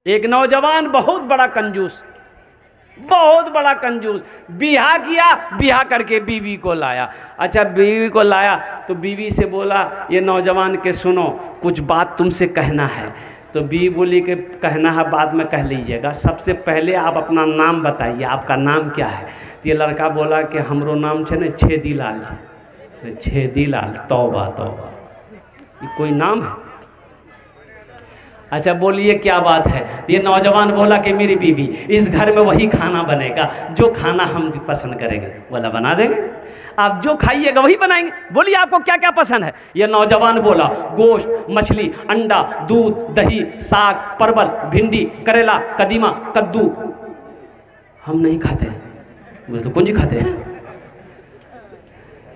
एक नौजवान बहुत बड़ा कंजूस, बहुत बड़ा कंजूस, बिहा किया, बिहा करके बीवी को लाया। अच्छा बीवी को लाया तो बीवी से बोला ये नौजवान के सुनो कुछ बात तुमसे कहना है। तो बीवी बोली कि कहना है बाद में कह लीजिएगा, सबसे पहले आप अपना नाम बताइए, आपका नाम क्या है। तो ये लड़का बोला कि हमरो नाम है ना छेदीलाल जी। छेदीलाल, तौबा तौबा, ये कोई नाम है? अच्छा बोलिए क्या बात है। तो ये नौजवान बोला कि मेरी बीवी, इस घर में वही खाना बनेगा जो खाना हम पसंद करेंगे। बोला बना देंगे, आप जो खाइएगा वही बनाएंगे। बोलिए आपको क्या क्या पसंद है। ये नौजवान बोला गोश्त, मछली, अंडा, दूध, दही, साग, परवल, भिंडी, करेला, कदीमा, कद्दू। हम नहीं खाते। बोले तो कौन सी खाते हैं?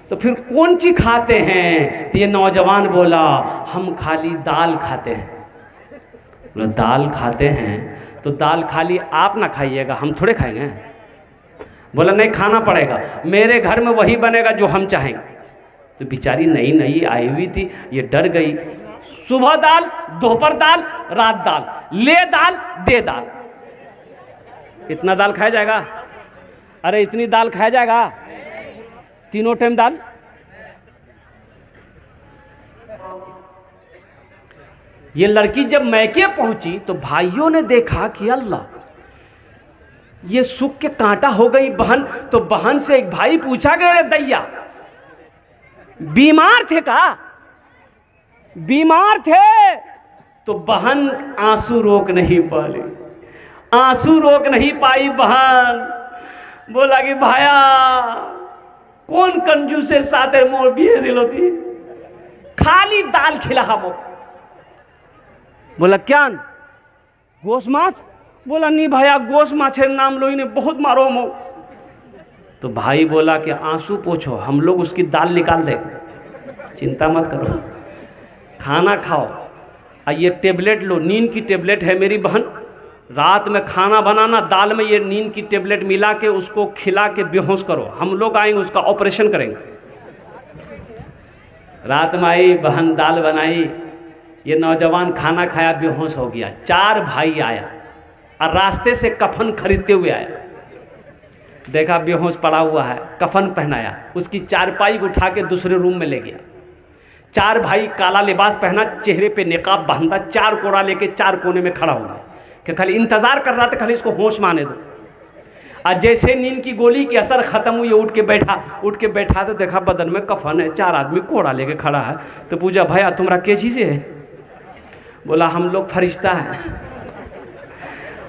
तो फिर कौन सी खाते हैं? तो ये नौजवान बोला हम खाली दाल खाते हैं। बोला दाल खाते हैं तो दाल खाली आप ना खाइएगा, हम थोड़े खाएंगे। बोला नहीं खाना पड़ेगा, मेरे घर में वही बनेगा जो हम चाहेंगे। तो बेचारी नई नई आई हुई थी, ये डर गई। सुबह दाल, दोपहर दाल, रात दाल, ले दाल दे दाल। इतना दाल खाया जाएगा? अरे इतनी दाल खाया जाएगा? तीनों टाइम दाल? ये लड़की जब मैके पहुंची तो भाइयों ने देखा कि अल्लाह ये सुख के कांटा हो गई बहन। तो बहन से एक भाई पूछा गया रे दैया बीमार थे का? बीमार थे? तो बहन आंसू रोक नहीं पाई, आंसू रोक नहीं पाई बहन। बोला कि भाया कौन कंजूसे साथे मोर बिहे दिलो थी, खाली दाल खिला हमो। बोला क्या गोश माछ? बोला नहीं भैया गोश माछेर नाम लो इन्हें बहुत मारो मो। तो भाई बोला कि आंसू पोछो, हम लोग उसकी दाल निकाल देंगे, चिंता मत करो, खाना खाओ। ये टेबलेट लो, नींद की टेबलेट है मेरी बहन, रात में खाना बनाना, दाल में ये नींद की टेबलेट मिला के उसको खिला के बेहोश करो, हम लोग आएंगे उसका ऑपरेशन करेंगे। रात में आई बहन, दाल बनाई, ये नौजवान खाना खाया, बेहोश हो गया। 4 भाई आया और रास्ते से कफन खरीदते हुए आया, देखा बेहोश पड़ा हुआ है, कफन पहनाया, उसकी चारपाई उठा के दूसरे रूम में ले गया। 4 भाई काला लिबास पहना, चेहरे पे निकाब बांधा, 4 कोड़ा लेके 4 कोने में खड़ा हुआ कि खाली इंतजार कर रहा था खाली इसको होश में आने दो। और जैसे नींद की गोली की असर खत्म हुई, उठ के बैठा तो देखा बदन में कफन है, 4 आदमी कोड़ा लेके खड़ा है। तो पूछा भैया तुम्हारा क्या चीज़ है? बोला हम लोग फरिश्ता है।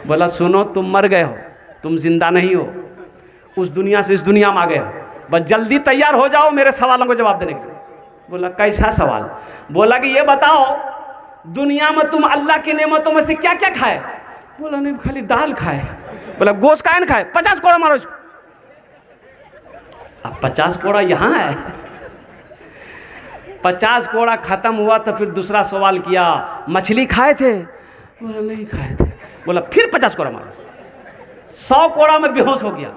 बोला सुनो तुम मर गए हो, तुम जिंदा नहीं हो, उस दुनिया से इस दुनिया में आ गए हो, बस जल्दी तैयार हो जाओ मेरे सवालों को जवाब देने के लिए। बोला कैसा सवाल? बोला कि ये बताओ दुनिया में तुम अल्लाह की नेमतों में से क्या क्या खाए? बोला नहीं खाली दाल खाए। बोला गोश्त काहे न खाए? 50 कोड़ा मारो इसको। अब 50 कोड़ा यहाँ है। 50 कोड़ा खत्म हुआ तो फिर दूसरा सवाल किया मछली खाए थे? बोला नहीं खाए थे। बोला फिर 50 कोड़ा मारो। 100 कोड़ा में बेहोश हो गया,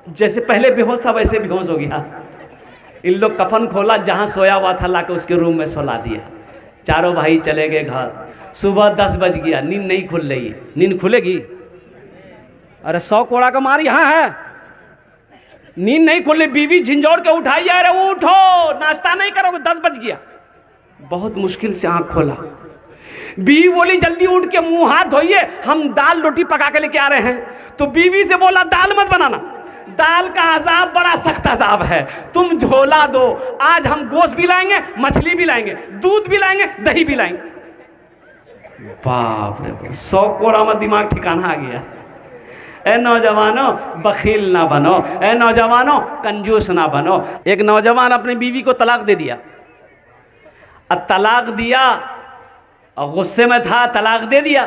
जैसे पहले बेहोश था वैसे बेहोश हो गया। इन लोग कफन खोला, जहाँ सोया हुआ था लाके उसके रूम में सुला दिया। 4 भाई चले गए घर। सुबह 10 बज गया, नींद नहीं खुल रही है। नींद खुलेगी? अरे 100 कोड़ा का मार यहाँ है, नींद नहीं खुल रही। बीवी झिंझोर के उठाई, अरे उठो नाश्ता नहीं करोगे, 10 बज गया। बहुत मुश्किल से आँख खोला। बीवी बोली जल्दी उठ के मुंह हाथ धोइए, हम दाल रोटी पका के लेके आ रहे हैं। तो बीवी से बोला दाल मत बनाना, दाल का अजाब बड़ा सख्त अजाब है, तुम झोला दो। आज हम गोश्त भी लाएंगे, मछली भी लाएंगे, दूध भी लाएंगे, दही भी लाएंगे। बाप रे, 100 कोड़ा में दिमाग ठिकाना आ गया। ए नौजवानों बखील ना बनो, ए नौजवानों कंजूस ना बनो। एक नौजवान अपनी बीवी को तलाक दे दिया। अब तलाक दिया और गुस्से में था, तलाक दे दिया।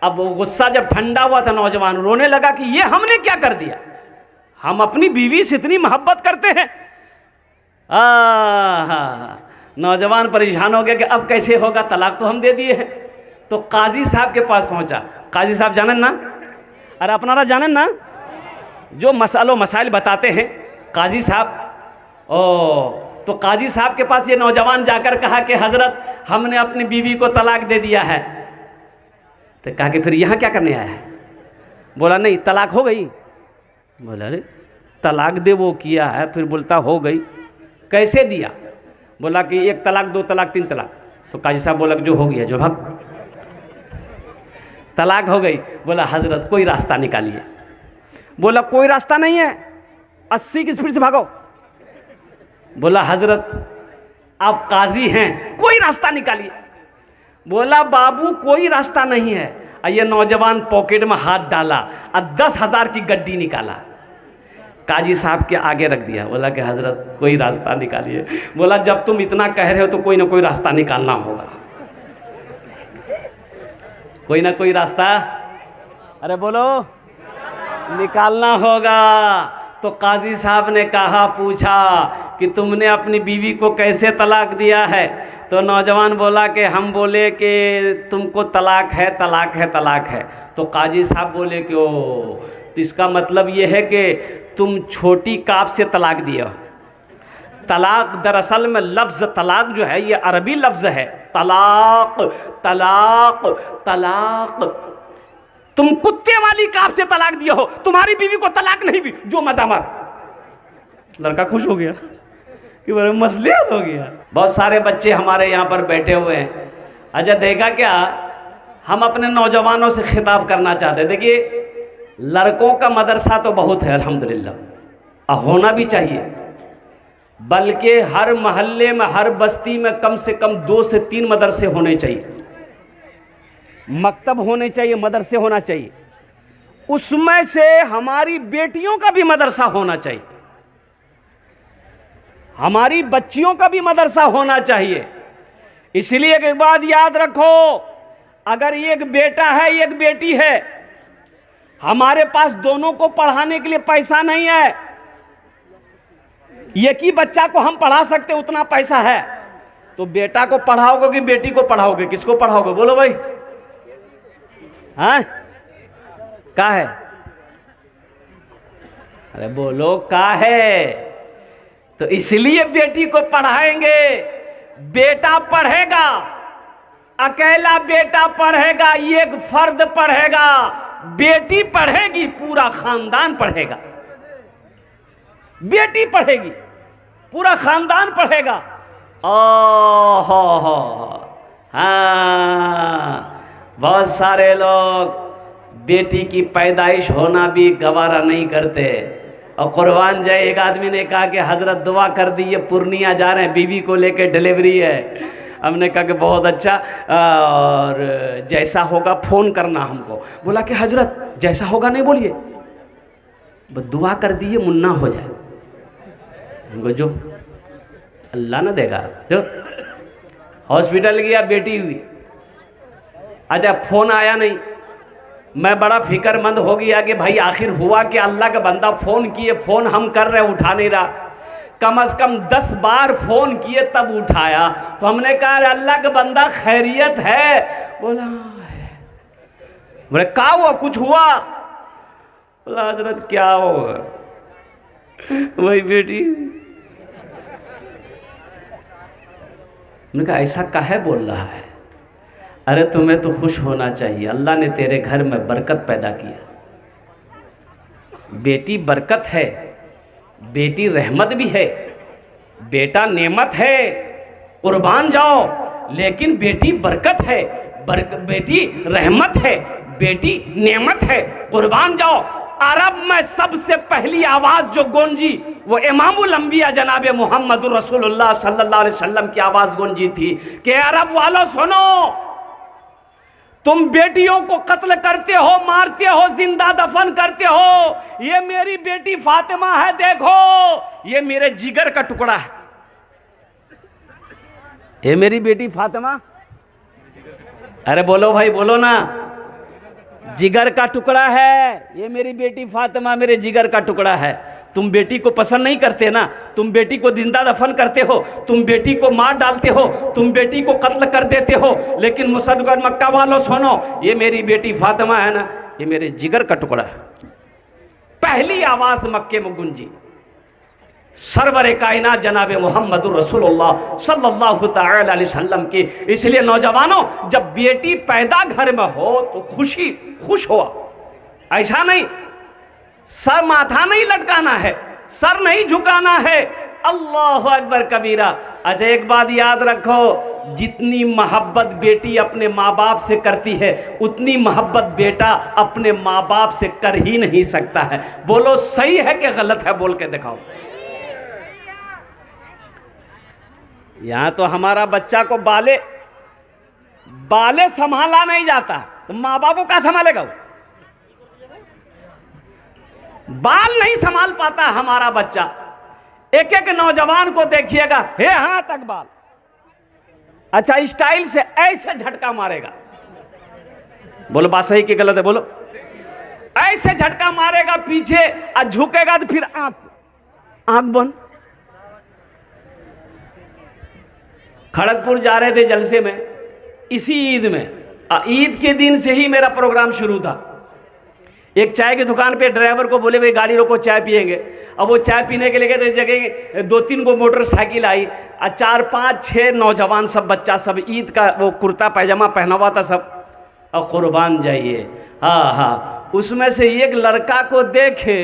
अब वो गुस्सा जब ठंडा हुआ था, नौजवान रोने लगा कि ये हमने क्या कर दिया, हम अपनी बीवी से इतनी मोहब्बत करते हैं। नौजवान परेशान हो गया कि अब कैसे होगा, तलाक तो हम दे दिए हैं। तो काजी साहब के पास पहुंचा। काजी साहब जानन ना, अरे अपनारा जानन ना, जो मसाइल बताते हैं काजी साहब। तो काजी साहब के पास ये नौजवान जाकर कहा कि हजरत हमने अपनी बीवी को तलाक दे दिया है। तो कहा कि फिर यहाँ क्या करने आया है? बोला नहीं, तलाक हो गई। बोला अरे तलाक दे वो किया है, फिर बोलता हो गई, कैसे दिया? बोला कि 1 तलाक 2 तलाक 3 तलाक। तो काजी साहब बोला जो हो गया जो भाग, तलाक हो गई। बोला हजरत कोई रास्ता निकालिए। बोला कोई रास्ता नहीं है, 80 की स्पीड से भागो। बोला हजरत आप काजी हैं, कोई रास्ता निकालिए। बोला बाबू कोई रास्ता नहीं है। ये नौजवान पॉकेट में हाथ डाला और 10,000 की गड्डी निकाला, काजी साहब के आगे रख दिया। बोला कि हजरत कोई रास्ता निकालिए। बोला जब तुम इतना कह रहे हो तो कोई ना कोई रास्ता निकालना होगा, कोई ना कोई रास्ता, अरे बोलो, निकालना होगा। तो काजी साहब ने कहा, पूछा कि तुमने अपनी बीवी को कैसे तलाक दिया है? तो नौजवान बोला कि हम बोले कि तुमको तलाक है, तलाक है, तलाक है। तो काजी साहब बोले कि ओ, तो इसका मतलब ये है कि तुम छोटी काफ से तलाक दिया। तलाक दरअसल में लफ्ज़ तलाक जो है ये अरबी लफ्ज़ है, तलाक तलाक तलाक। तुम कुत्ते वाली काफ से तलाक दिया हो, तुम्हारी बीवी को तलाक नहीं दी, जो मजा मार। लड़का खुश हो गया कि मेरे मसले हल हो गया। बहुत सारे बच्चे हमारे यहाँ पर बैठे हुए हैं। अच्छा देखा क्या, हम अपने नौजवानों से खिताब करना चाहते हैं। देखिए लड़कों का मदरसा तो बहुत है अल्हम्दुलिल्लाह, होना भी चाहिए, बल्कि हर मोहल्ले में हर बस्ती में कम से कम 2 से 3 मदरसे होने चाहिए, मकतब होने चाहिए, मदरसे होना चाहिए। उसमें से हमारी बेटियों का भी मदरसा होना चाहिए, हमारी बच्चियों का भी मदरसा होना चाहिए। इसलिए एक बात याद रखो, अगर एक बेटा है एक बेटी है, हमारे पास दोनों को पढ़ाने के लिए पैसा नहीं है, एक ही बच्चा को हम पढ़ा सकते उतना पैसा है, तो बेटा को पढ़ाओगे कि बेटी को पढ़ाओगे? किसको पढ़ाओगे बोलो भाई? हाँ क्या है? अरे बोलो क्या है? तो इसलिए बेटी को पढ़ाएंगे। बेटा पढ़ेगा, अकेला बेटा पढ़ेगा, एक फर्द पढ़ेगा, बेटी पढ़ेगी, पूरा खानदान पढ़ेगा। बेटी पढ़ेगी, पूरा खानदान पढ़ेगा। ओहो, हाँ, बहुत सारे लोग बेटी की पैदाइश होना भी गवारा नहीं करते। और कुर्बान जाए, एक आदमी ने कहा कि हजरत दुआ कर दी, ये पूर्णिया जा रहे हैं, बीवी को लेकर डिलीवरी है। हमने कहा कि बहुत अच्छा, और जैसा होगा फ़ोन करना हमको। बोला कि हजरत जैसा होगा नहीं बोलिए, बस दुआ कर दिए मुन्ना हो जाए। हमको जो अल्लाह ना देगा। जो हॉस्पिटल गया, बेटी हुई, अच्छा फ़ोन आया नहीं, मैं बड़ा फिक्रमंद हो गया कि भाई आखिर हुआ कि अल्लाह का बंदा फ़ोन किए, फ़ोन हम कर रहे उठा नहीं रहा, कम से कम 10 बार फ़ोन किए तब उठाया। तो हमने कहा अल्लाह का बंदा खैरियत है? बोला बोले क्या हुआ, कुछ हुआ? बोला हजरत क्या होगा, वही बेटी। मैंने कहा ऐसा काहे बोल रहा है? अरे तुम्हें तो खुश होना चाहिए, अल्लाह ने तेरे घर में बरकत पैदा किया। बेटी बरकत है, बेटी रहमत भी है, बेटा नेमत है, कुर्बान जाओ, लेकिन बेटी बरकत है, बेटी रहमत है, बेटी नेमत है, कुर्बान जाओ। अरब में सबसे पहली आवाज़ जो गूंजी वो इमामुल अंबिया जनाब मुहम्मदुर रसूलुल्लाह सल्लल्लाहु अलैहि वसल्लम की आवाज़ गूंजी थी कि अरब वालों सुनो, तुम बेटियों को कत्ल करते हो, मारते हो, जिंदा दफन करते हो। ये मेरी बेटी फातिमा है, देखो ये मेरे जिगर का टुकड़ा है। ये मेरी बेटी फातिमा, अरे बोलो भाई बोलो ना, जिगर का टुकड़ा है। ये मेरी बेटी फातिमा मेरे जिगर का टुकड़ा है। तुम बेटी को पसंद नहीं करते ना, तुम बेटी को जिंदा दफन करते हो, तुम बेटी को मार डालते हो, तुम बेटी को कत्ल कर देते हो, लेकिन मुसलमान मक्का वालों सुनो, ये मेरी बेटी फातिमा है ना, ये मेरे जिगर का टुकड़ा है। पहली आवाज मक्के में गूंजी, सरवर कायनात जनाब मोहम्मदुर रसूलुल्लाह सल्लल्लाहु तआला अलैहि वसल्लम की। इसलिए नौजवानों, जब बेटी पैदा घर में हो तो खुश हो, ऐसा नहीं सर माथा नहीं लटकाना है, सर नहीं झुकाना है। अल्लाहु अकबर कबीरा। अच्छा एक बात याद रखो, जितनी मोहब्बत बेटी अपने माँ बाप से करती है उतनी मोहब्बत बेटा अपने माँ बाप से कर ही नहीं सकता है। बोलो सही है कि गलत है, बोल के दिखाओ। यहां तो हमारा बच्चा को बाले संभाला नहीं जाता, तो माँ बाप को क्या संभालेगा? बाल नहीं संभाल पाता हमारा बच्चा। एक एक नौजवान को देखिएगा, हे हां तक बाल, अच्छा स्टाइल से ऐसे झटका मारेगा। बोलो बात सही कि गलत है? बोलो। ऐसे झटका मारेगा पीछे और झुकेगा तो फिर आंख बंद। खड़गपुर जा रहे थे जलसे में, इसी ईद में, ईद के दिन से ही मेरा प्रोग्राम शुरू था। एक चाय की दुकान पे ड्राइवर को बोले भाई गाड़ी रोको, चाय पियेंगे। अब वो चाय पीने के लिए गए, जगह 2-3 गो मोटरसाइकिल आई और 4-5-6 नौजवान, सब बच्चा, सब ईद का वो कुर्ता पैजामा पहना हुआ था सब। और कुर्बान जाइए, हाँ, उसमें से एक लड़का को देखे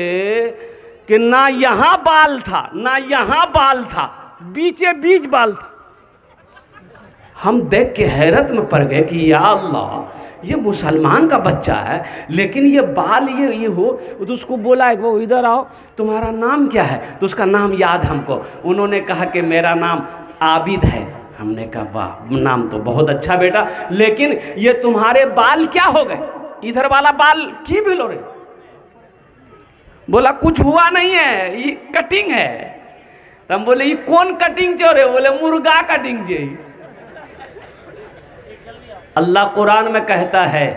कि ना यहाँ बाल था ना यहाँ बाल था, बीचे बीच बाल था। हम देख के हैरत में पड़ गए कि या अल्लाह, ये मुसलमान का बच्चा है लेकिन ये बाल ये हो। तो उसको बोला है वो इधर आओ, तुम्हारा नाम क्या है? तो उसका नाम याद हमको। उन्होंने कहा कि मेरा नाम आबिद है। हमने कहा वाह, नाम तो बहुत अच्छा बेटा, लेकिन ये तुम्हारे बाल क्या हो गए? इधर वाला बाल की भी लो रहे? बोला कुछ हुआ नहीं है, ये कटिंग है। तो हम बोले ये कौन कटिंग चो रहे? बोले मुर्गा कटिंग चाहिए। अल्लाह कुरान में कहता है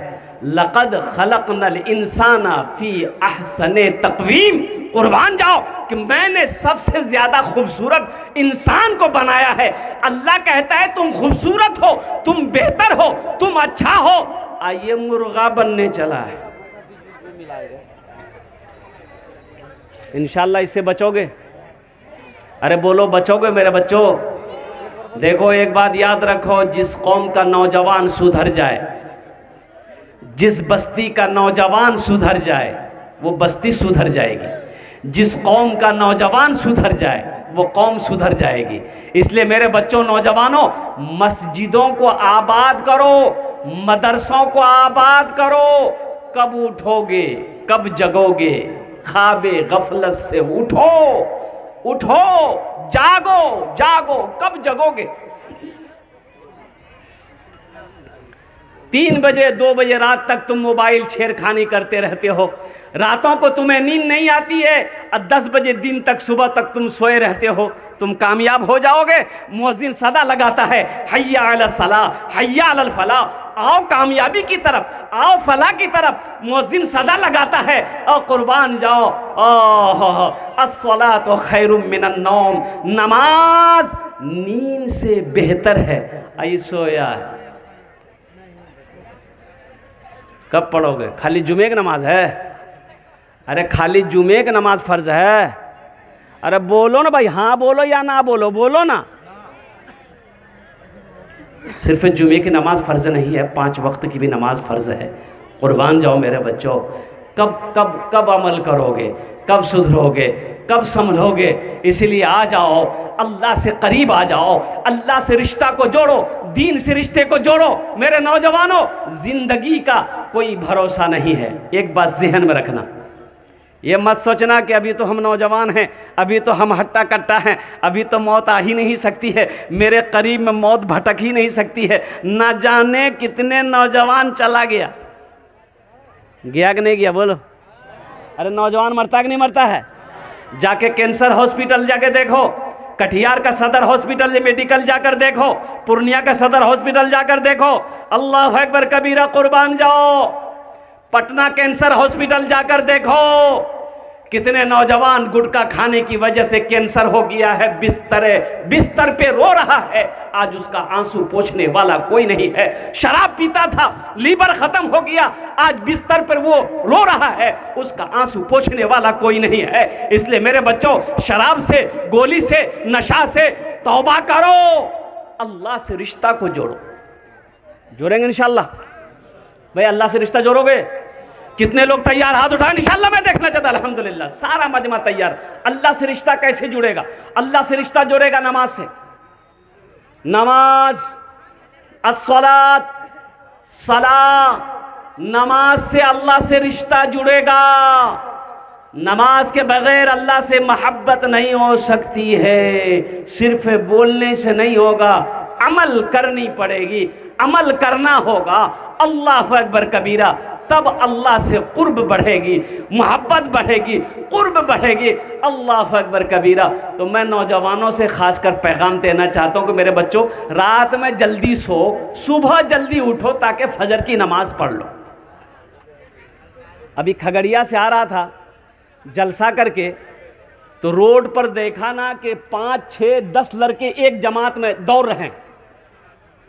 लक़द खलक़नल इंसाना फी अहसने तक़वीम। कुर्बान जाओ कि मैंने सबसे ज़्यादा खूबसूरत इंसान को बनाया है। अल्लाह कहता है तुम खूबसूरत हो, तुम बेहतर हो, तुम अच्छा हो। आइए मुर्गा बनने चला है। इंशाअल्लाह इससे बचोगे? अरे बोलो बचोगे मेरे बच्चों? देखो एक बात याद रखो, जिस कौम का नौजवान सुधर जाए, जिस बस्ती का नौजवान सुधर जाए वो बस्ती सुधर जाएगी। जिस कौम का नौजवान सुधर जाए वो कौम सुधर जाएगी। इसलिए मेरे बच्चों, नौजवानों, मस्जिदों को आबाद करो, मदरसों को आबाद करो। कब उठोगे, कब जगोगे? ख्वाबे गफलत से उठो, उठो, जागो, जागो, कब जगोगे? 3 बजे 2 बजे रात तक तुम मोबाइल छेड़खानी करते रहते हो, रातों को तुम्हें नींद नहीं आती है और 10 बजे दिन तक, सुबह तक तुम सोए रहते हो। तुम कामयाब हो जाओगे? मुअज्जिन सदा लगाता है हय्या अला सलाह, हय्या अलल फलाह, आओ कामयाबी की तरफ, आओ फलाह की तरफ। मुअज्जिन सदा लगाता है और कुर्बान जाओ, अस्सलातु खैरुम मिनन नौम, नमाज नींद से बेहतर है। आई सोया कब पढ़ोगे? खाली जुमे की नमाज है? अरे खाली जुमे की नमाज फर्ज है? अरे बोलो ना भाई, हाँ बोलो या ना बोलो, बोलो ना। सिर्फ जुमे की नमाज फ़र्ज़ नहीं है, 5 वक्त की भी नमाज फ़र्ज़ है। कुर्बान जाओ मेरे बच्चों। कब कब कब अमल करोगे? कब सुधरोगे? कब संभलोगे? इसीलिए आ जाओ, अल्लाह से करीब आ जाओ, अल्लाह से रिश्ता को जोड़ो, दीन से रिश्ते को जोड़ो। मेरे नौजवानों, ज़िंदगी का कोई भरोसा नहीं है। एक बात ज़हन में रखना, ये मत सोचना कि अभी तो हम नौजवान हैं, अभी तो हम हट्टा कट्टा हैं, अभी तो मौत आ ही नहीं सकती है, मेरे करीब में मौत भटक ही नहीं सकती है। ना जाने कितने नौजवान चला गया कि नहीं गया? बोलो। अरे नौजवान मरता कि नहीं मरता है? जाके कैंसर हॉस्पिटल जाके देखो, कटिहार का सदर हॉस्पिटल मेडिकल जाकर देखो, पूर्णिया का सदर हॉस्पिटल जाकर देखो। अल्लाह अकबर कबीरा, कुर्बान जाओ। पटना कैंसर हॉस्पिटल जाकर देखो, कितने नौजवान गुटखा खाने की वजह से कैंसर हो गया है, बिस्तर पे रो रहा है, आज उसका आंसू पोंछने वाला कोई नहीं है। शराब पीता था, लीवर खत्म हो गया, आज बिस्तर पर वो रो रहा है, उसका आंसू पोंछने वाला कोई नहीं है। इसलिए मेरे बच्चों, शराब से, गोली से, नशा से तौबा करो, अल्लाह से रिश्ता को जोड़ो। जोड़ेंगे इंशाअल्लाह? भाई अल्लाह से रिश्ता जोड़ोगे? कितने लोग तैयार? हाथ उठाएं, इंशाअल्लाह मैं देखना चाहता। अल्हम्दुलिल्लाह, सारा मजमा तैयार। अल्लाह से रिश्ता कैसे जुड़ेगा? अल्लाह से रिश्ता जुड़ेगा नमाज से। नमाज, अस्सलात, सलाह, नमाज से अल्लाह से रिश्ता जुड़ेगा। नमाज के बगैर अल्लाह से मोहब्बत नहीं हो सकती है। सिर्फ बोलने से नहीं होगा, अमल करनी पड़ेगी, अमल करना होगा। अल्लाह अकबर कबीरा, तब अल्लाह से कुर्ब बढ़ेगी, मोहब्बत बढ़ेगी, कुर्ब बढ़ेगी। अल्लाह अकबर कबीरा। तो मैं नौजवानों से खासकर पैगाम देना चाहता हूँ कि मेरे बच्चों, रात में जल्दी सो, सुबह जल्दी उठो ताकि फजर की नमाज पढ़ लो। अभी खगड़िया से आ रहा था जलसा करके, तो रोड पर देखा ना कि 5, 6, 10 लड़के एक जमात में दौड़ रहे हैं।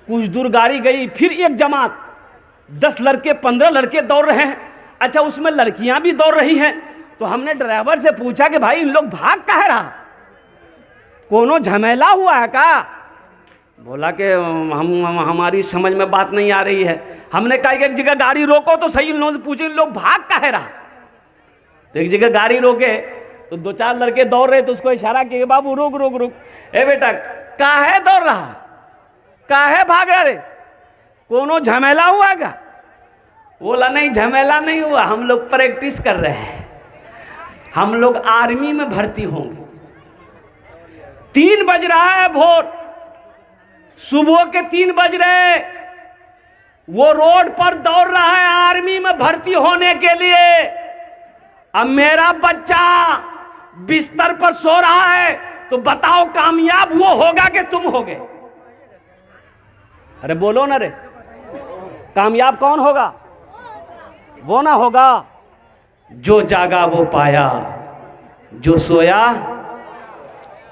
कुछ दूर गाड़ी गई, फिर एक जमात, 10 लड़के, 15 लड़के दौड़ रहे हैं। अच्छा, उसमें लड़कियां भी दौड़ रही हैं। तो हमने ड्राइवर से पूछा कि भाई इन लोग भाग काहे रहा, कोनो झमेला हुआ है का? बोला कि हमारी समझ में बात नहीं आ रही है। हमने कहा एक जगह गाड़ी रोको तो सही, इन लोगों से पूछे इन लोग भाग काहे रहा। तो एक जगह गाड़ी रोके तो 2-4 लड़के दौड़ रहे, तो उसको इशारा किया, बाबू रुक रुक रुक, ए बेटा काहे दौड़ रहा, काहे भाग रहे, कोनो झमेला हुआ क्या? बोला नहीं, झमेला नहीं हुआ, हम लोग प्रैक्टिस कर रहे हैं, हम लोग आर्मी में भर्ती होंगे। 3 बज रहा है भोर, सुबह के 3 बज रहे, वो रोड पर दौड़ रहा है आर्मी में भर्ती होने के लिए। अब मेरा बच्चा बिस्तर पर सो रहा है, तो बताओ कामयाब वो होगा कि तुम होगे? अरे बोलो ना रे, कामयाब कौन होगा? वो ना होगा जो जागा वो पाया, जो सोया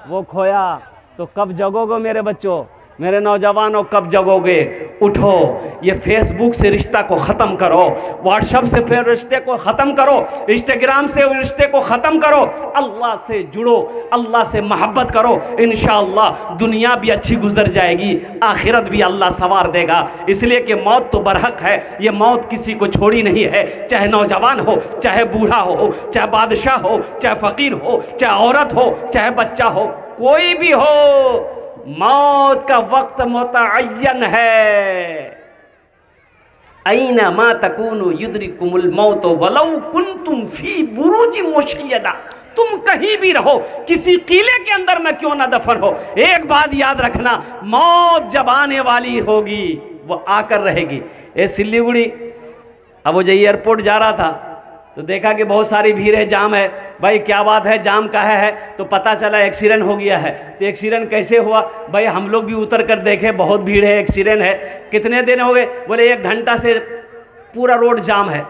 वो खोया। तो कब जगोगे मेरे बच्चों, मेरे नौजवानों, कब जगोगे? उठो, ये फेसबुक से रिश्ता को ख़त्म करो, व्हाट्सएप से फिर रिश्ते को ख़त्म करो, इंस्टाग्राम से रिश्ते को ख़त्म करो, अल्लाह से जुड़ो, अल्लाह से मोहब्बत करो। इंशाअल्लाह दुनिया भी अच्छी गुजर जाएगी, आखिरत भी अल्लाह संवार देगा। इसलिए कि मौत तो बरहक है, ये मौत किसी को छोड़ी नहीं है। चाहे नौजवान हो, चाहे बूढ़ा हो, चाहे बादशाह हो, चाहे फ़कीर हो, चाहे औरत हो, चाहे बच्चा हो, कोई भी हो, मौत का वक्त मुतअय्यन है। ऐना मा तकूनु युद्रिकुमुल मौत वलौ कुंतुम फी बुरूज मुशय्यदा। तुम कहीं भी रहो, किसी किले के अंदर में क्यों ना दफन हो, एक बात याद रखना, मौत जब आने वाली होगी वो आकर रहेगी। ये सिलीगुड़ी अब वो जो एयरपोर्ट जा रहा था तो देखा कि बहुत सारी भीड़ है, जाम है। भाई क्या बात है, जाम काहे है? तो पता चला एक्सीडेंट हो गया है। तो एक्सीडेंट कैसे हुआ? भाई हम लोग भी उतर कर देखे, बहुत भीड़ है, एक्सीडेंट है। कितने दिन हो गए? बोले 1 घंटा से पूरा रोड जाम है।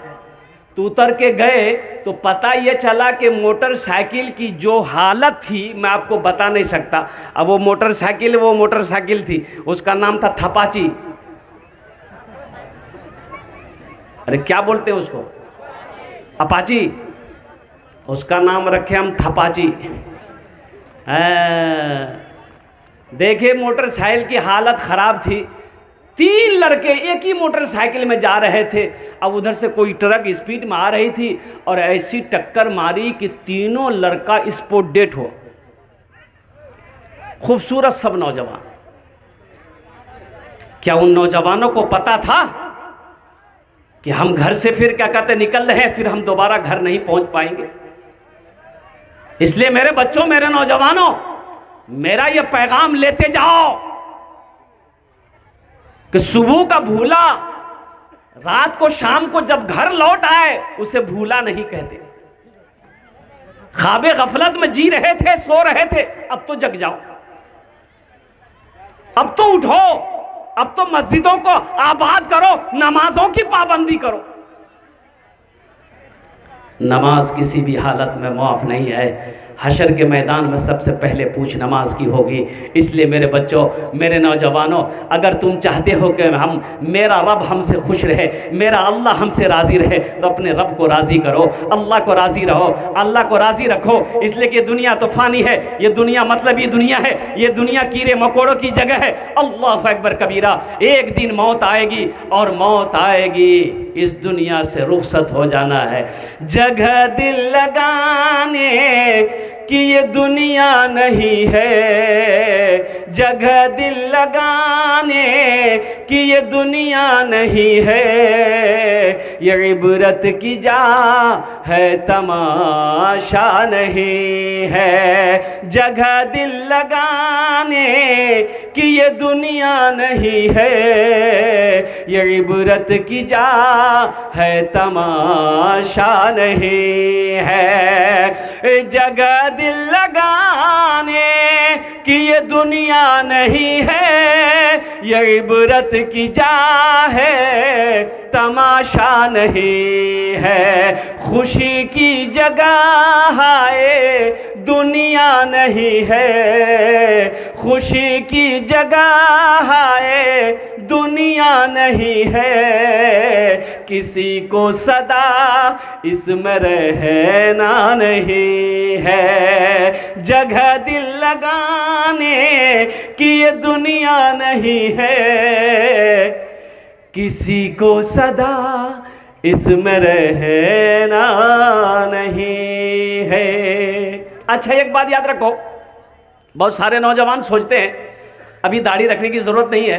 तो उतर के गए तो पता ये चला कि मोटरसाइकिल की जो हालत थी मैं आपको बता नहीं सकता। अब वो मोटरसाइकिल थी, उसका नाम था थपाची। अरे क्या बोलते हैं उसको? अपाची। उसका नाम रखे हम थपाची। देखिए मोटरसाइकिल की हालत ख़राब थी। 3 लड़के एक ही मोटरसाइकिल में जा रहे थे। अब उधर से कोई ट्रक स्पीड में आ रही थी और ऐसी टक्कर मारी कि तीनों लड़का स्पॉट डेड हो। खूबसूरत सब नौजवान। क्या उन नौजवानों को पता था कि हम घर से फिर क्या कहते निकल रहे हैं, फिर हम दोबारा घर नहीं पहुंच पाएंगे? इसलिए मेरे बच्चों, मेरे नौजवानों, मेरा ये पैगाम लेते जाओ कि सुबह का भूला रात को, शाम को जब घर लौट आए उसे भूला नहीं कहते। ख्वाबे गफलत में जी रहे थे, सो रहे थे, अब तो जग जाओ, अब तो उठो, अब तो मस्जिदों को आबाद करो, नमाजों की पाबंदी करो। नमाज किसी भी हालत में माफ़ नहीं है। हशर के मैदान में सबसे पहले पूछ नमाज की होगी। इसलिए मेरे बच्चों, मेरे नौजवानों, अगर तुम चाहते हो कि मेरा रब हमसे खुश रहे, मेरा अल्लाह हमसे राज़ी रहे, तो अपने रब को राज़ी करो, अल्लाह को राज़ी रहो, अल्लाह को राज़ी रखो। इसलिए कि दुनिया तो फ़ानी है, ये दुनिया मतलबी दुनिया है, ये दुनिया कीड़े मकोड़ों की जगह है। अल्लाह अकबर कबीरा। एक दिन मौत आएगी और मौत आएगी, इस दुनिया से रुखसत हो जाना है। जगह दिल लगाने कि ये दुनिया नहीं है, जगह दिल लगाने कि ये दुनिया नहीं है, ये इबरत की जा है तमाशा नहीं है। जगह दिल लगाने कि ये दुनिया नहीं है, ये इबरत की जा है तमाशा नहीं है। जगह दिल लगाने कि ये दुनिया नहीं है, ये इबरत की जा है तमाशा नहीं है। खुशी की जगह है दुनिया नहीं है, खुशी की जगह है दुनिया नहीं है। किसी को सदा इसमें रहना नहीं है। जगह दिल लगाने कि ये दुनिया नहीं है, किसी को सदा इसमें रहना नहीं है। अच्छा, एक बात याद रखो, बहुत सारे नौजवान सोचते हैं अभी दाढ़ी रखने की ज़रूरत नहीं है,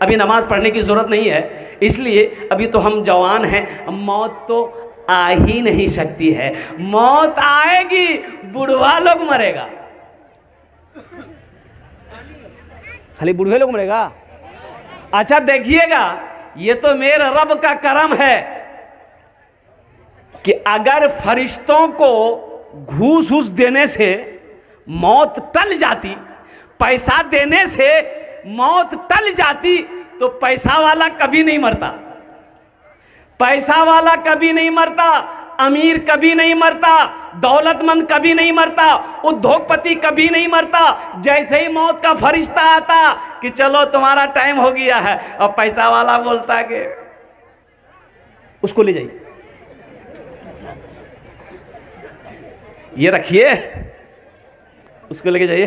अभी नमाज़ पढ़ने की ज़रूरत नहीं है, इसलिए अभी तो हम जवान हैं, मौत तो आ ही नहीं सकती है। मौत आएगी, बुढ़वा लोग मरेगा, खाली बुढ़वे लोग मरेगा। अच्छा देखिएगा, ये तो मेरे रब का करम है कि अगर फरिश्तों को घूस घूस देने से मौत टल जाती, पैसा देने से मौत टल जाती, तो पैसा वाला कभी नहीं मरता, पैसा वाला कभी नहीं मरता, अमीर कभी नहीं मरता, दौलतमंद कभी नहीं मरता, उद्योगपति कभी नहीं मरता। जैसे ही मौत का फरिश्ता आता कि चलो तुम्हारा टाइम हो गया है, और पैसा वाला बोलता है कि उसको ले जाइए, ये रखिए, उसको लेके जाइए।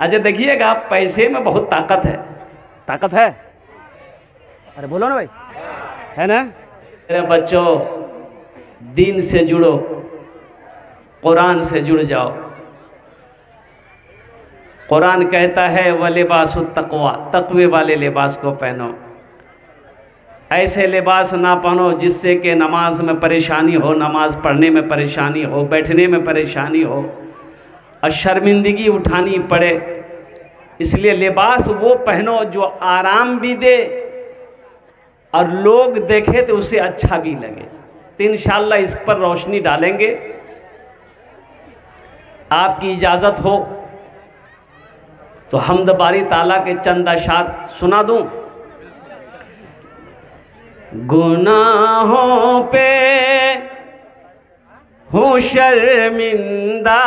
अच्छा देखिएगा, पैसे में बहुत ताकत है, ताकत है। अरे बोलो ना भाई, है ना। मेरे बच्चों, दीन से जुड़ो, कुरान से जुड़ जाओ। कुरान कहता है व लिबासु तक़वा, तक़वे वाले लिबास को पहनो। ऐसे लिबास ना पहनो जिससे कि नमाज में परेशानी हो, नमाज पढ़ने में परेशानी हो, बैठने में परेशानी हो और शर्मिंदगी उठानी पड़े। इसलिए लिबास वो पहनो जो आराम भी दे और लोग देखे तो उसे अच्छा भी लगे। तो इंशाअल्लाह इस पर रोशनी डालेंगे। आपकी इजाज़त हो तो हम्द बारी ताला के चंद अशार सुना दूं। गुनाहों पे हूँ शर्मिंदा,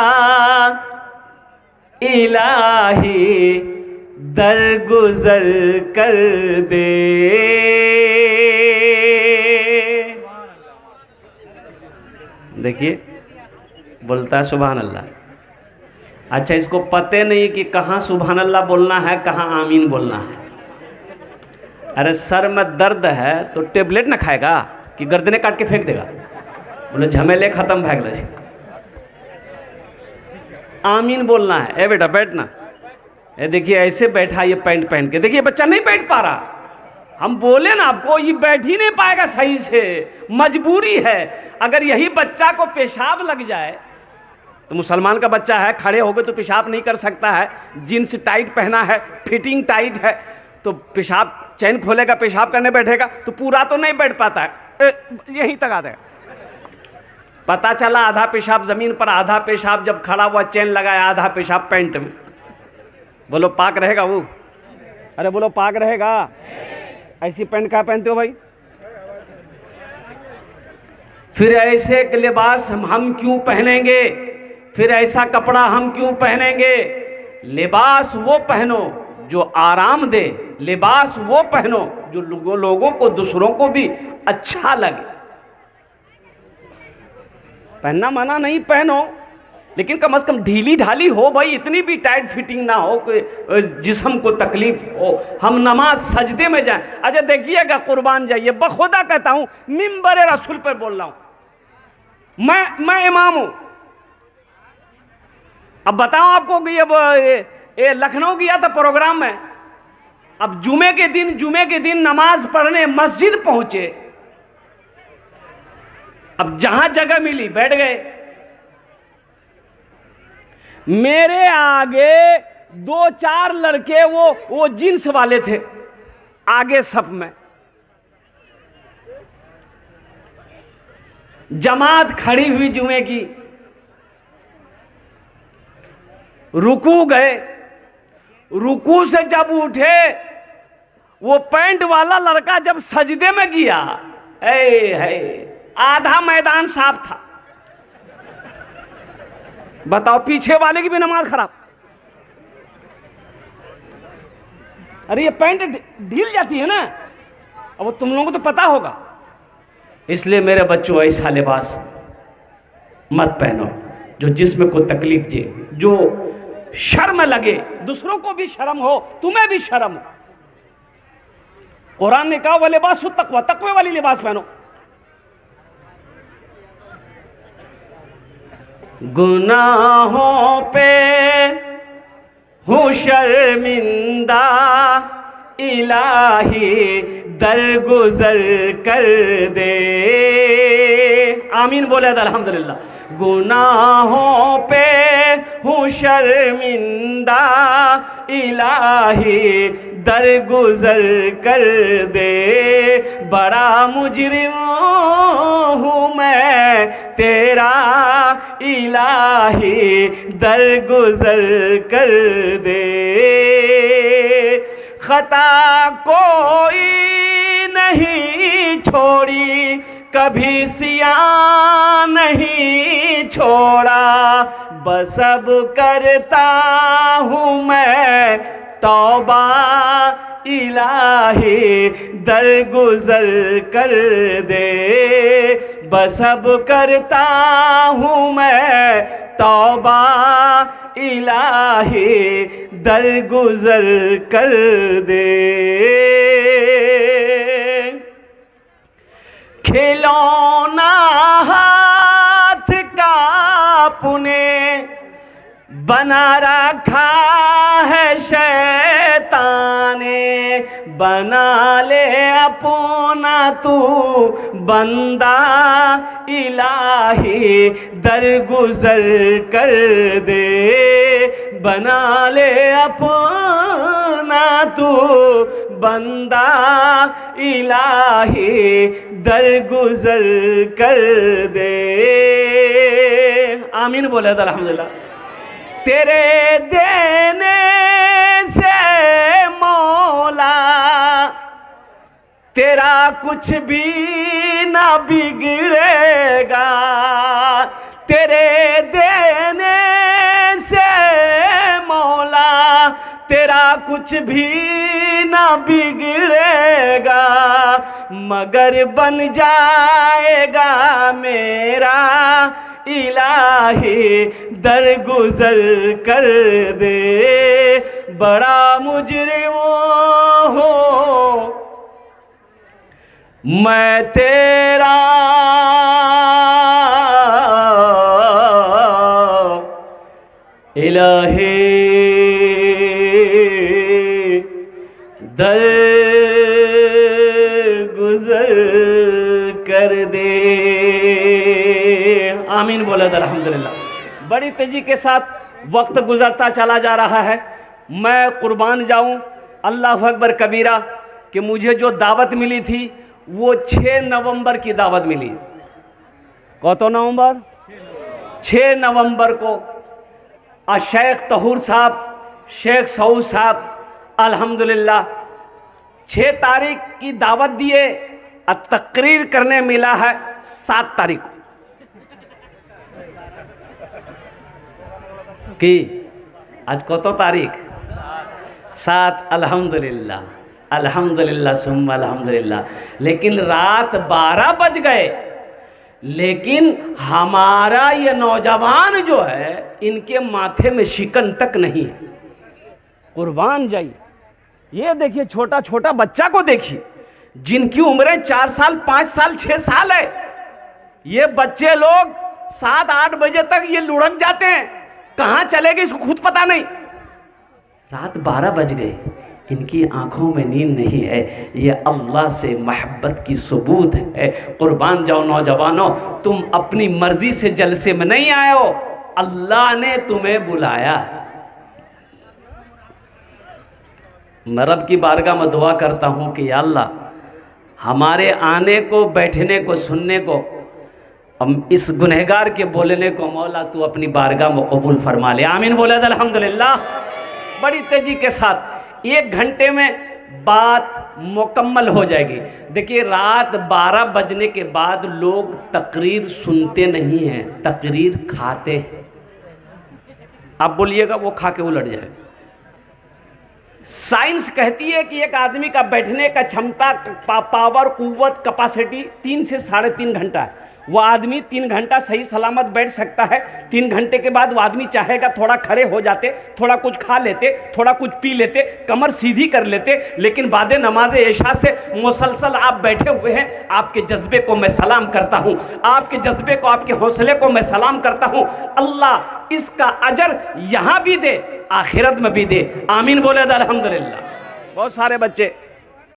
इलाही दरगुजर कर दे। देखिए बोलता है सुभान अल्लाह। अच्छा, इसको पते नहीं कि कहाँ सुभान अल्लाह बोलना है, कहाँ आमीन बोलना है। अरे सर में दर्द है तो टेबलेट ना खाएगा कि गर्दने काट के फेंक देगा, बोले झमेले खत्म भाग ले। आमीन बोलना है। ए बेटा बैठना, ये देखिए ऐसे बैठा, ये पैंट पहन के देखिए, बच्चा नहीं बैठ पा रहा। हम बोले ना आपको, ये बैठ ही नहीं पाएगा सही से, मजबूरी है। अगर यही बच्चा को पेशाब लग जाए, तो मुसलमान का बच्चा है, खड़े हो गए तो पेशाब नहीं कर सकता है, जीन्स टाइट पहना है, फिटिंग टाइट है, तो पेशाब चैन खोलेगा, पेशाब करने बैठेगा तो पूरा तो नहीं बैठ पाता है, यहीं तक आता है। पता चला आधा पेशाब जमीन पर, आधा पेशाब जब खड़ा हुआ चैन लगाया, आधा पेशाब पैंट में। बोलो पाक रहेगा वो? अरे बोलो पाक रहेगा? ऐसी पैंट क्या पहनते हो भाई? फिर ऐसे के लिबास हम क्यों पहनेंगे, फिर ऐसा कपड़ा हम क्यों पहनेंगे। लिबास वो पहनो जो आराम दे, लिबास वो पहनो जो लोगों को, दूसरों को भी अच्छा लगे। पहनना मना नहीं, पहनो, लेकिन कम से कम ढीली ढाली हो भाई, इतनी भी टाइट फिटिंग ना हो कि जिस्म को तकलीफ हो। हम नमाज सजदे में जाएं। अच्छा देखिएगा, कुर्बान जाइए, बखुदा कहता हूं, मिंबर रसूल पर बोल रहा हूं, मैं इमाम हूं। अब बताऊं आपको कि अब ये लखनऊ गया था प्रोग्राम में, अब जुमे के दिन नमाज पढ़ने मस्जिद पहुंचे। अब जहां जगह मिली बैठ गए। मेरे आगे 2-4 लड़के वो जींस वाले थे आगे सफ में। जमात खड़ी हुई जुमे की, रुकू गए। रुकू से जब उठे, वो पैंट वाला लड़का जब सजदे में गया, आधा मैदान साफ था। बताओ, पीछे वाले की भी नमाज खराब। अरे ये पैंट ढील जाती है ना, अब वो तुम लोगों को तो पता होगा। इसलिए मेरे बच्चों, ऐसा लिबास मत पहनो जो जिस्म को तकलीफ दे, जो शर्म लगे, दूसरों को भी शर्म हो, तुम्हें भी शर्म हो। कुरान ने कहा वो लिबास तकवा, तकवे वाली लिबास पहनो। गुनाहों पे हूँ शर्मिंदा, इलाही दरगुजर कर दे। आमीन बोले तो अल्हम्दुलिल्लाह। गुनाहों पे हूँ शर्मिंदा, इलाही दरगुजर कर दे। बड़ा मुजरिम हूँ मैं तेरा, इलाही दरगुजर कर दे। खता कोई नहीं छोड़ी, कभी सिया नहीं छोड़ा। बस अब करता हूँ मैं तौबा, इलाही दरगुजर कर दे। बस अब करता हूँ मैं तौबा, इलाही दरगुजर कर दे। खिलौना हाथ का पुने बना रखा है शैतान ने। बना ले अपना तू बंदा, इलाही दरगुजर कर दे। बना ले अपना तू बंदा, इलाही दरगुजर कर दे। आमीन बोले तो अल्हम्दुलिल्लाह। तेरे देने से मौला तेरा कुछ भी ना बिगड़ेगा। तेरे देने से मौला तेरा कुछ भी ना बिगड़ेगा। मगर बन जाएगा मेरा, इलाही दरगुजर कर दे। बड़ा मुजरिम हो मैं तेरा, इलाही दरगुजर कर दे। आमीन बोला था अल्हम्दुलिल्लाह। बड़ी तेजी के साथ वक्त गुजरता चला जा रहा है। मैं कुर्बान जाऊं अल्लाह अकबर कबीरा कि मुझे जो दावत मिली थी वो 6 नवंबर की दावत मिली। कौन नवंबर? 6 नवंबर को शेख तहूर साहब, शेख सऊद साहब अल्हम्दुलिल्लाह 6 तारीख की दावत दिए और तकरीर करने मिला है 7 तारीख को कि आज कत तारीख 7। अल्हम्दुलिल्लाह अल्हम्दुलिल्लाह सुम्मा अल्हम्दुलिल्लाह। लेकिन रात 12 बज गए, लेकिन हमारा ये नौजवान जो है इनके माथे में शिकन तक नहीं है। कुर्बान जाइए, ये देखिए छोटा छोटा बच्चा को देखिए जिनकी उम्रें 4 साल 5 साल 6 साल है। ये बच्चे लोग 7-8 बजे तक ये लुढ़क जाते हैं, कहाँ चले गए इसको खुद पता नहीं। रात 12 बज गए, इनकी आंखों में नींद नहीं है। ये अल्लाह से मोहब्बत की सबूत है। कुर्बान जाओ नौजवानों, तुम अपनी मर्जी से जलसे में नहीं आए हो, अल्लाह ने तुम्हें बुलाया है। मैं रब की बारगाह में दुआ करता हूँ कि या अल्लाह हमारे आने को, बैठने को, सुनने को, हम इस गुनहगार के बोलने को मौला तू अपनी बारगाह में कबूल फरमा ले। आमीन बोले अल्हम्दुलिल्लाह। बड़ी तेजी के साथ 1 घंटे में बात मुकम्मल हो जाएगी। देखिए रात 12 बजने के बाद लोग तकरीर सुनते नहीं हैं, तकरीर खाते हैं। आप बोलिएगा वो खा के उलट जाए। साइंस कहती है कि एक आदमी का बैठने का क्षमता, पावर, कुव्वत, कैपेसिटी 3 से 3.5 घंटा है। वो आदमी 3 घंटा सही सलामत बैठ सकता है। 3 घंटे के बाद वो आदमी चाहेगा थोड़ा खड़े हो जाते, थोड़ा कुछ खा लेते, थोड़ा कुछ पी लेते, कमर सीधी कर लेते। लेकिन बाद नमाज इशा से मुसलसल आप बैठे हुए हैं। आपके जज्बे को मैं सलाम करता हूँ, आपके जज्बे को, आपके हौसले को मैं सलाम करता हूँ। अल्लाह इसका अजर यहाँ भी दे, आखिरत में भी दे। आमीन बोले अल्हम्दुलिल्लाह। बहुत सारे बच्चे